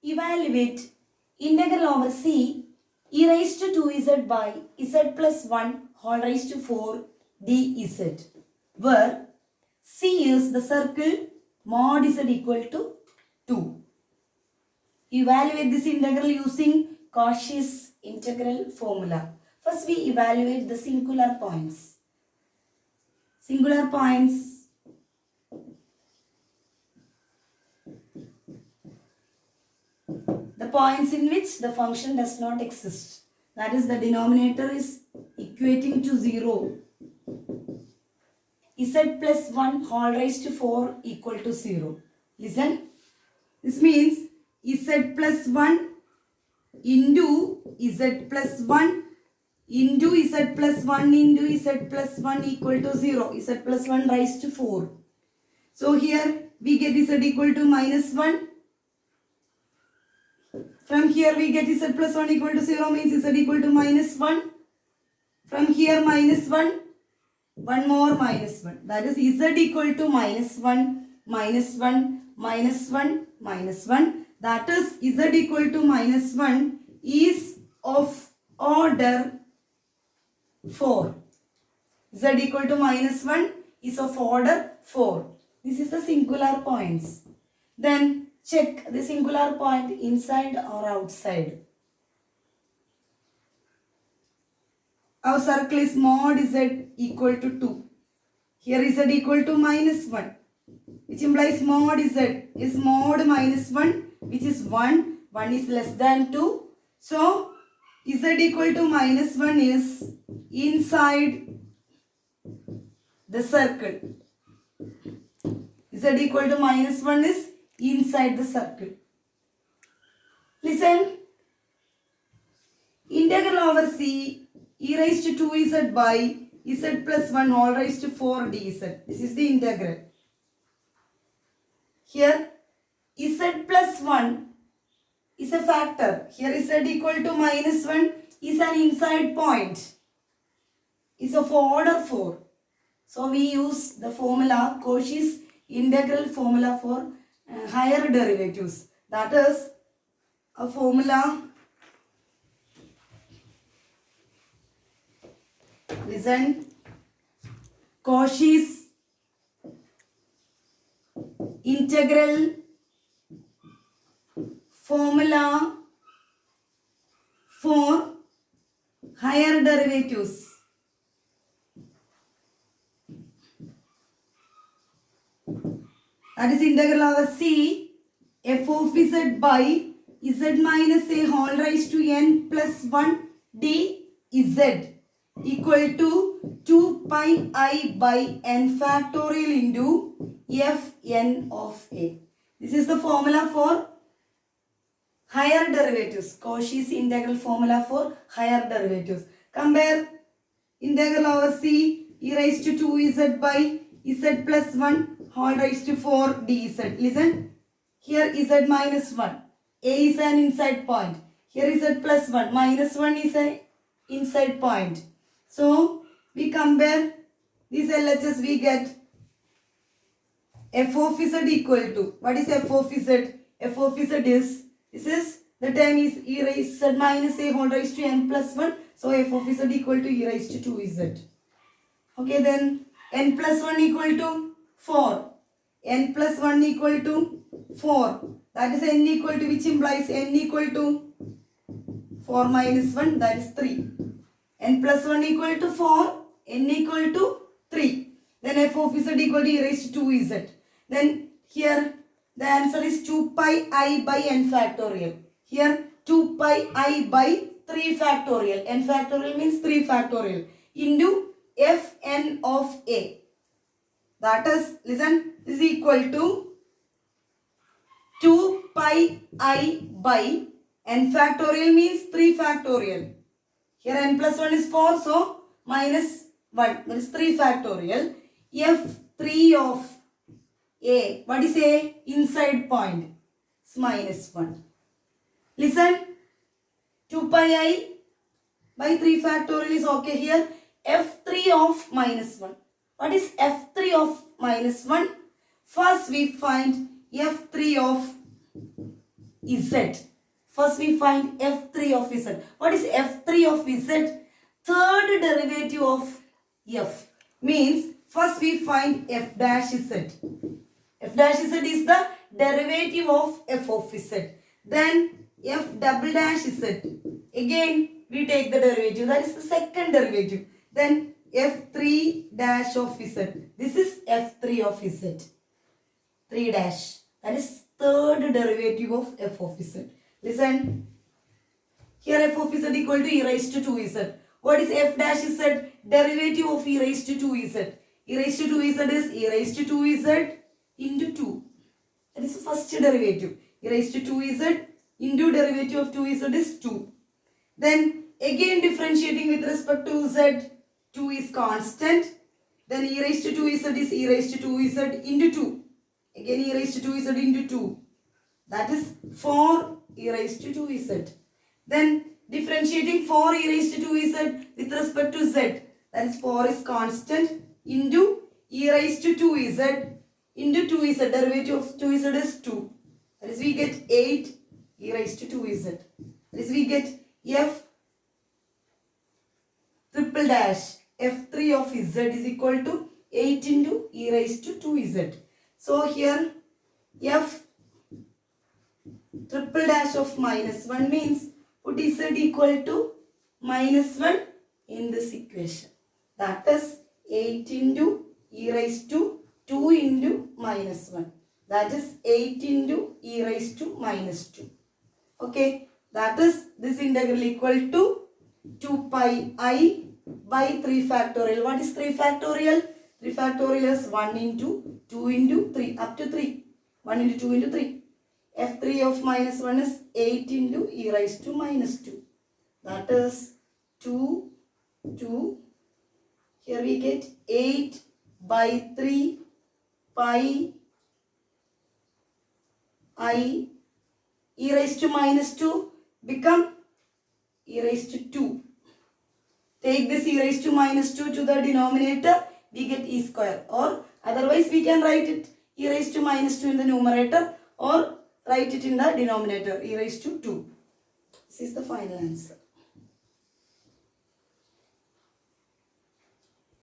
Evaluate integral over c e raised to 2z by z plus 1 whole raised to 4 dz, where c is the circle mod z equal to 2. Evaluate this integral using Cauchy's integral formula. First we evaluate the singular points. Singular points. The points in which the function does not exist. That is, the denominator is equating to 0. Z plus 1 whole raised to 4 equal to 0. Listen. This means Z plus 1 into Z plus 1 into Z plus 1 into Z plus 1 equal to 0. Z plus 1 raised to 4. So here we get Z equal to minus 1. From here we get Z plus 1 equal to 0 means Z equal to minus 1. From here minus 1. One more minus 1. That is Z equal to minus 1, minus 1, minus 1, minus 1. That is Z equal to minus 1 is of order 4. Z equal to minus 1 is of order 4. This is the singular points. Then check the singular point inside or outside. Our circle is mod z equal to 2. Here is z equal to minus 1, which implies mod z is mod minus 1, which is 1. 1 is less than 2. So, z equal to minus 1 is inside the circle. Z equal to minus 1 is inside the circle. Listen. Integral over c e raised to 2z by z plus 1 whole raised to 4 dz. This is the integral. Here z plus 1 is a factor. Here z equal to minus 1 is an inside point. Is of order 4. So we use the formula, Cauchy's integral formula for higher derivatives. That is a formula. Listen. Cauchy's integral formula for higher derivatives. That is integral over c f of z by z minus a whole raised to n plus 1 dz equal to 2 pi I by n factorial into fn of a. This is the formula for higher derivatives. Cauchy's integral formula for higher derivatives. Compare integral over c e raised to 2z by z plus 1 whole raised to 4 dz. Listen. Here z minus 1. A is an inside point. Here z plus 1. Minus 1 is an inside point. So, we compare these LHS, we get f of z equal to, what is f of z? F of z is, this is, the term is e raised z minus a whole raised to n plus 1. So, f of z equal to e raised to 2z. Okay, then n plus 1 equal to 4. N plus 1 equal to 4. That is n equal to, which implies n equal to 4 minus 1, that is 3. N plus 1 equal to 4, n equal to 3. Then f of z equal to e raised to 2z. Then here the answer is 2 pi I by n factorial. Here 2 pi I by 3 factorial. N factorial means 3 factorial into fn of a. That is, listen, is equal to 2 pi I by n factorial means 3 factorial. Here n plus 1 is 4, so minus 1, that is 3 factorial. F3 of a, what is a? Inside point. It's minus 1. Listen, 2 pi I by 3 factorial is okay here. F3 of minus 1. What is F3 of minus 1? First we find F3 of z. First we find f3 of z. What is f3 of z? Third derivative of f. Means first we find f dash z. F dash z is the derivative of f of z. Then f double dash z. Again we take the derivative. That is the second derivative. Then f3 dash of z. This is f3 of z. 3 dash. That is third derivative of f of z. Listen. Here f of z equal to e raised to 2z. What is f dash z? Derivative of e raised to 2z. E raised to 2z is e raised to 2z into 2. That is the first derivative. E raised to 2z into derivative of 2z is 2. Then again differentiating with respect to z. 2 is constant. Then e raised to 2z is e raised to 2z into 2. Again e raised to 2z into 2. That is 4 e raised to 2z. Then differentiating 4 e raised to 2z with respect to z. That is 4 is constant into e raised to 2z into 2z. Derivative of 2z is 2. That is we get 8 e raised to 2z. That is we get f triple dash f3 of z is equal to 8 into e raised to 2z. So here f triple dash of minus 1 means put z equal to minus 1 in this equation. That is 8 into e raised to 2 into minus 1. That is 8 into e raised to minus 2. Okay. That is this integral equal to 2 pi I by 3 factorial. What is 3 factorial? 3 factorial is 1 into 2 into 3 up to 3. 1 into 2 into 3. f3 of minus 1 is 8 into e raised to minus 2. That is 2, 2. Here we get 8 by 3 pi I e raised to minus 2 become e raised to 2. Take this e raised to minus 2 to the denominator, we get e square, or otherwise we can write it e raised to minus 2 in the numerator or write it in the denominator e raised to 2. This is the final answer.